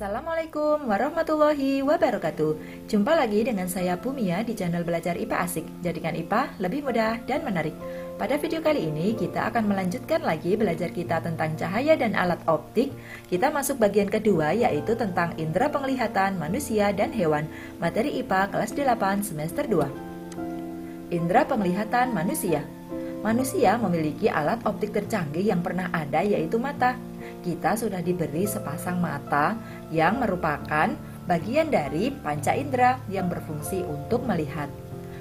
Assalamualaikum warahmatullahi wabarakatuh. Jumpa lagi dengan saya Bumia di channel Belajar IPA Asik. Jadikan IPA lebih mudah dan menarik. Pada video kali ini kita akan melanjutkan lagi belajar kita tentang cahaya dan alat optik. Kita masuk bagian kedua, yaitu tentang indera penglihatan manusia dan hewan. Materi IPA kelas 8 semester 2. Indera penglihatan manusia. Manusia memiliki alat optik tercanggih yang pernah ada, yaitu mata. Kita sudah diberi sepasang mata yang merupakan bagian dari panca indera yang berfungsi untuk melihat.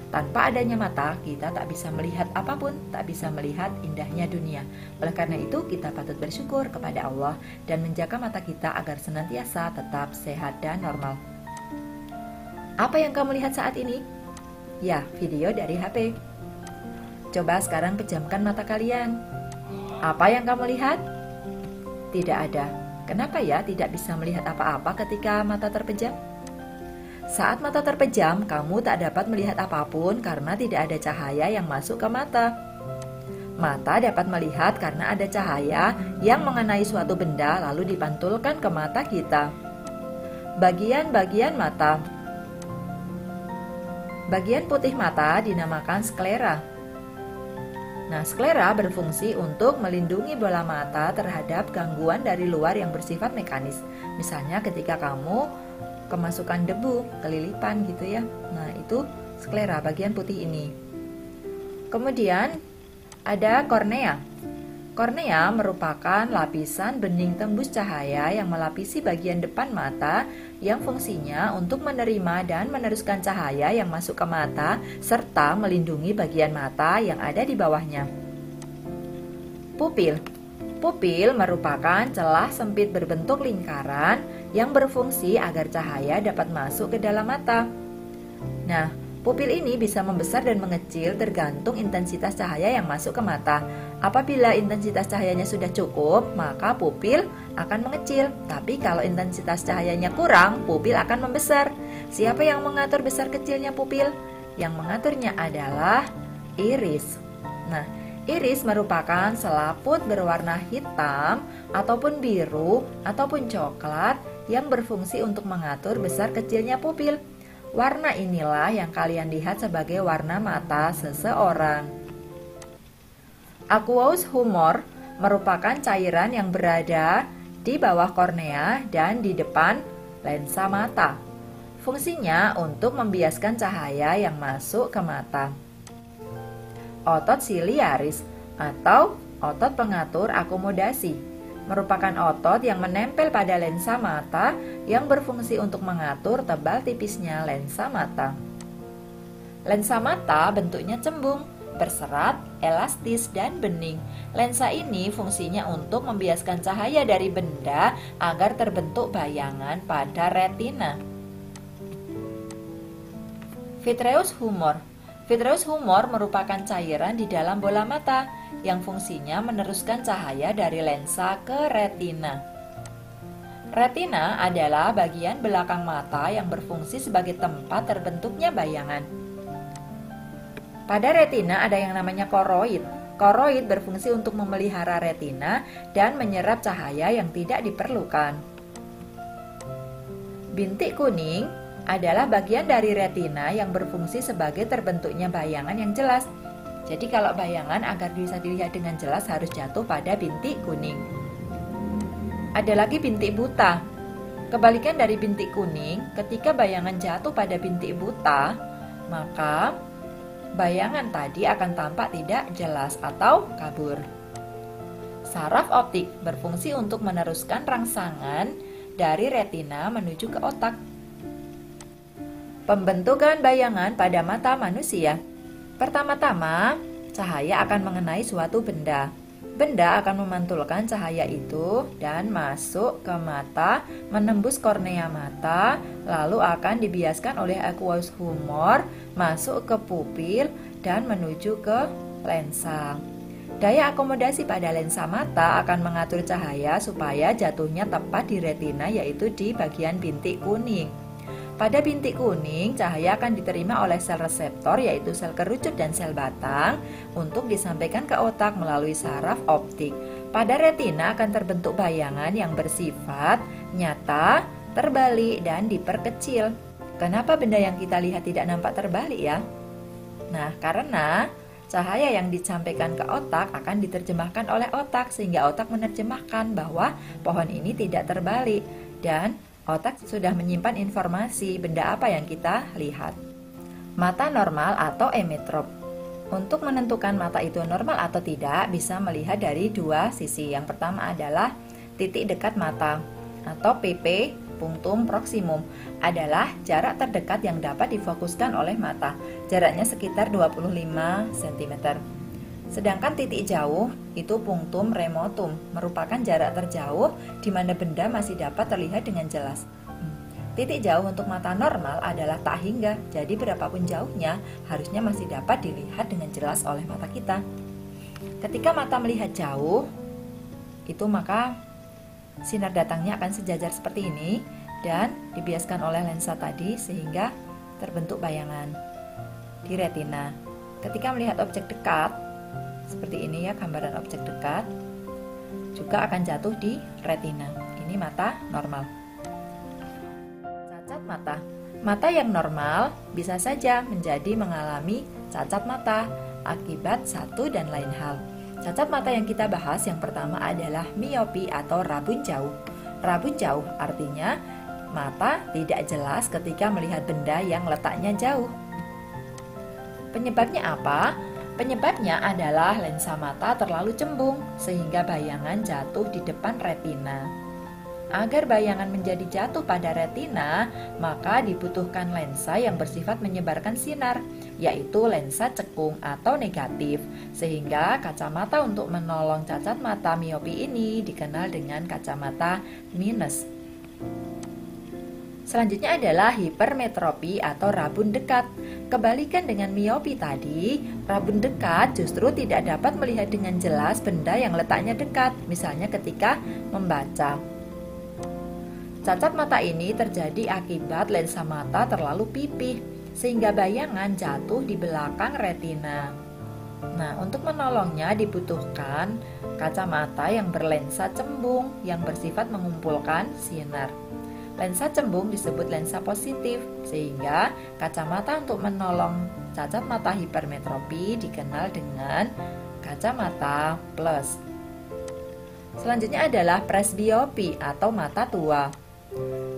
Tanpa adanya mata, kita tak bisa melihat apapun, tak bisa melihat indahnya dunia. Oleh karena itu, kita patut bersyukur kepada Allah dan menjaga mata kita agar senantiasa tetap sehat dan normal. Apa yang kamu lihat saat ini? Ya, video dari HP. Coba sekarang pejamkan mata kalian. Apa yang kamu lihat? Tidak ada. Kenapa ya tidak bisa melihat apa-apa ketika mata terpejam? Saat mata terpejam, kamu tak dapat melihat apapun karena tidak ada cahaya yang masuk ke mata. Mata dapat melihat karena ada cahaya yang mengenai suatu benda lalu dipantulkan ke mata kita. Bagian-bagian mata. Bagian putih mata dinamakan sklera. Nah, sklera berfungsi untuk melindungi bola mata terhadap gangguan dari luar yang bersifat mekanis. Misalnya ketika kamu kemasukan debu, kelilipan gitu ya. Nah, itu sklera, bagian putih ini. Kemudian ada kornea. Kornea merupakan lapisan bening tembus cahaya yang melapisi bagian depan mata yang fungsinya untuk menerima dan meneruskan cahaya yang masuk ke mata serta melindungi bagian mata yang ada di bawahnya. Pupil. Pupil merupakan celah sempit berbentuk lingkaran yang berfungsi agar cahaya dapat masuk ke dalam mata. Nah, pupil ini bisa membesar dan mengecil tergantung intensitas cahaya yang masuk ke mata. Apabila intensitas cahayanya sudah cukup, maka pupil akan mengecil. Tapi kalau intensitas cahayanya kurang, pupil akan membesar. Siapa yang mengatur besar kecilnya pupil? Yang mengaturnya adalah iris. Nah, iris merupakan selaput berwarna hitam ataupun biru ataupun coklat yang berfungsi untuk mengatur besar kecilnya pupil. Warna inilah yang kalian lihat sebagai warna mata seseorang. Aqueous humor merupakan cairan yang berada di bawah kornea dan di depan lensa mata. Fungsinya untuk membiaskan cahaya yang masuk ke mata. Otot siliaris atau otot pengatur akomodasi merupakan otot yang menempel pada lensa mata yang berfungsi untuk mengatur tebal tipisnya lensa mata. Lensa mata bentuknya cembung, berserat, elastis, dan bening. Lensa ini fungsinya untuk membiaskan cahaya dari benda agar terbentuk bayangan pada retina. Vitreous humor. Vitreous humor merupakan cairan di dalam bola mata yang fungsinya meneruskan cahaya dari lensa ke retina. Retina adalah bagian belakang mata yang berfungsi sebagai tempat terbentuknya bayangan. Pada retina ada yang namanya koroid. Koroid berfungsi untuk memelihara retina dan menyerap cahaya yang tidak diperlukan. Bintik kuning adalah bagian dari retina yang berfungsi sebagai terbentuknya bayangan yang jelas. Jadi kalau bayangan agar bisa dilihat dengan jelas harus jatuh pada bintik kuning. Ada lagi bintik buta. Kebalikan dari bintik kuning, ketika bayangan jatuh pada bintik buta, maka bayangan tadi akan tampak tidak jelas atau kabur. Saraf optik berfungsi untuk meneruskan rangsangan dari retina menuju ke otak. Pembentukan bayangan pada mata manusia. Pertama-tama, cahaya akan mengenai suatu benda. Benda akan memantulkan cahaya itu dan masuk ke mata, menembus kornea mata, lalu akan dibiaskan oleh aqueous humor masuk ke pupil dan menuju ke lensa. Daya akomodasi pada lensa mata akan mengatur cahaya supaya jatuhnya tepat di retina, yaitu di bagian bintik kuning. Pada bintik kuning, cahaya akan diterima oleh sel reseptor, yaitu sel kerucut dan sel batang, untuk disampaikan ke otak melalui saraf optik. Pada retina akan terbentuk bayangan yang bersifat nyata terbalik, dan diperkecil. Kenapa benda yang kita lihat tidak nampak terbalik ya? Nah, karena cahaya yang disampaikan ke otak akan diterjemahkan oleh otak, sehingga otak menerjemahkan bahwa pohon ini tidak terbalik, dan otak sudah menyimpan informasi benda apa yang kita lihat. Mata normal atau emetrop. Untuk menentukan mata itu normal atau tidak bisa melihat dari dua sisi. Yang pertama adalah titik dekat mata atau PP, punctum proximum, adalah jarak terdekat yang dapat difokuskan oleh mata. Jaraknya sekitar 25 cm. Sedangkan titik jauh itu punctum remotum, merupakan jarak terjauh di mana benda masih dapat terlihat dengan jelas. Titik jauh untuk mata normal adalah tak hingga, jadi berapapun jauhnya harusnya masih dapat dilihat dengan jelas oleh mata kita. Ketika mata melihat jauh, itu maka sinar datangnya akan sejajar seperti ini dan dibiaskan oleh lensa tadi sehingga terbentuk bayangan di retina. Ketika melihat objek dekat, seperti ini ya gambaran objek dekat, juga akan jatuh di retina. Ini mata normal. Cacat mata. Mata yang normal bisa saja mengalami cacat mata akibat satu dan lain hal. Cacat mata yang kita bahas yang pertama adalah miopi atau rabun jauh. Rabun jauh artinya mata tidak jelas ketika melihat benda yang letaknya jauh. Penyebabnya apa? Penyebabnya adalah lensa mata terlalu cembung sehingga bayangan jatuh di depan retina. Agar bayangan menjadi jatuh pada retina, maka dibutuhkan lensa yang bersifat menyebarkan sinar, yaitu lensa cekung atau negatif, sehingga kacamata untuk menolong cacat mata miopi ini dikenal dengan kacamata minus. Selanjutnya adalah hipermetropi atau rabun dekat. Kebalikan dengan miopi tadi, rabun dekat justru tidak dapat melihat dengan jelas benda yang letaknya dekat, misalnya ketika membaca. Cacat mata ini terjadi akibat lensa mata terlalu pipih, sehingga bayangan jatuh di belakang retina. Nah, untuk menolongnya dibutuhkan kacamata yang berlensa cembung yang bersifat mengumpulkan sinar. Lensa cembung disebut lensa positif, sehingga kacamata untuk menolong cacat mata hipermetropi dikenal dengan kacamata plus. Selanjutnya adalah presbiopi atau mata tua.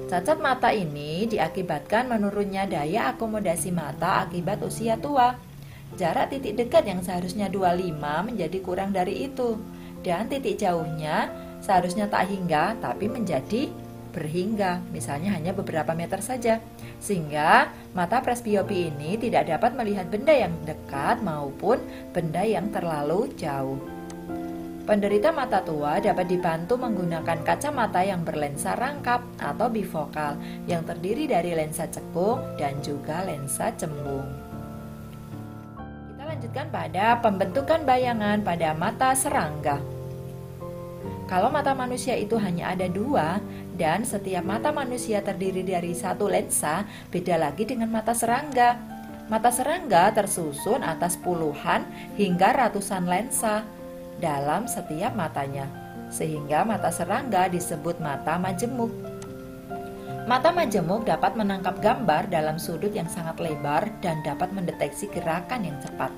Cacat mata ini diakibatkan menurunnya daya akomodasi mata akibat usia tua. Jarak titik dekat yang seharusnya 25 menjadi kurang dari itu, dan titik jauhnya seharusnya tak hingga tapi menjadi berhingga, misalnya hanya beberapa meter saja, sehingga mata presbiopi ini tidak dapat melihat benda yang dekat maupun benda yang terlalu jauh. Penderita mata tua dapat dibantu menggunakan kacamata yang berlensa rangkap atau bifokal yang terdiri dari lensa cekung dan juga lensa cembung. Kita lanjutkan pada pembentukan bayangan pada mata serangga. Kalau mata manusia itu hanya ada dua dan setiap mata manusia terdiri dari satu lensa, beda lagi dengan mata serangga. Mata serangga tersusun atas puluhan hingga ratusan lensa dalam setiap matanya, sehingga mata serangga disebut mata majemuk. Mata majemuk dapat menangkap gambar dalam sudut yang sangat lebar dan dapat mendeteksi gerakan yang cepat.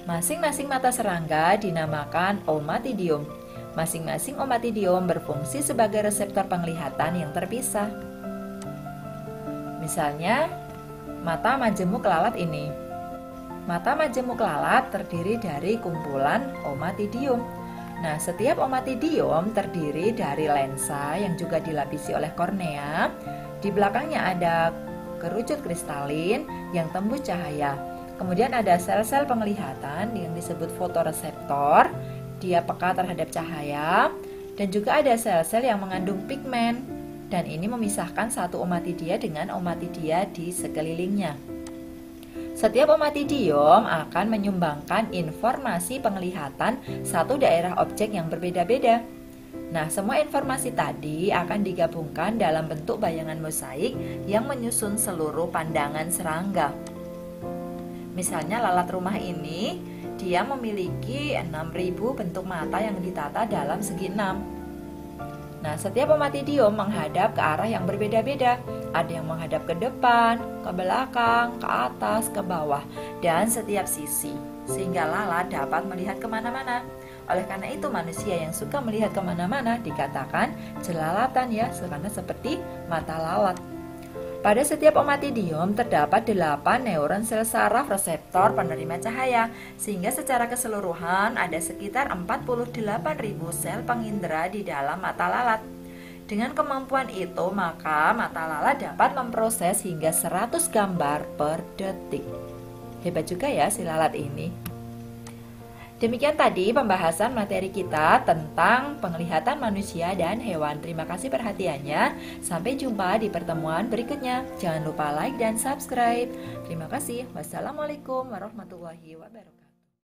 Masing-masing mata serangga dinamakan omatidium. Masing-masing omatidium berfungsi sebagai reseptor penglihatan yang terpisah. Misalnya, mata majemuk lalat ini. Mata majemuk lalat terdiri dari kumpulan omatidium. Nah, setiap omatidium terdiri dari lensa yang juga dilapisi oleh kornea. Di belakangnya ada kerucut kristalin yang tembus cahaya. Kemudian ada sel-sel penglihatan yang disebut fotoreseptor. Dia peka terhadap cahaya. Dan juga ada sel-sel yang mengandung pigmen. Dan ini memisahkan satu omatidia dengan omatidia di sekelilingnya. Setiap omatidium akan menyumbangkan informasi penglihatan satu daerah objek yang berbeda-beda. Nah, semua informasi tadi akan digabungkan dalam bentuk bayangan mosaik yang menyusun seluruh pandangan serangga. Misalnya lalat rumah ini, dia memiliki 6.000 bentuk mata yang ditata dalam segi 6. Nah, setiap omatidium menghadap ke arah yang berbeda-beda. Ada yang menghadap ke depan, ke belakang, ke atas, ke bawah, dan setiap sisi, sehingga lalat dapat melihat kemana-mana. Oleh karena itu, manusia yang suka melihat kemana-mana dikatakan jelalatan ya, karena seperti mata lalat. Pada setiap omatidium terdapat 8 neuron sel saraf reseptor penerima cahaya, sehingga secara keseluruhan ada sekitar 48.000 sel pengindera di dalam mata lalat. Dengan kemampuan itu, maka mata lalat dapat memproses hingga 100 gambar per detik. Hebat juga ya si lalat ini. Demikian tadi pembahasan materi kita tentang penglihatan manusia dan hewan. Terima kasih perhatiannya. Sampai jumpa di pertemuan berikutnya. Jangan lupa like dan subscribe. Terima kasih. Wassalamualaikum warahmatullahi wabarakatuh.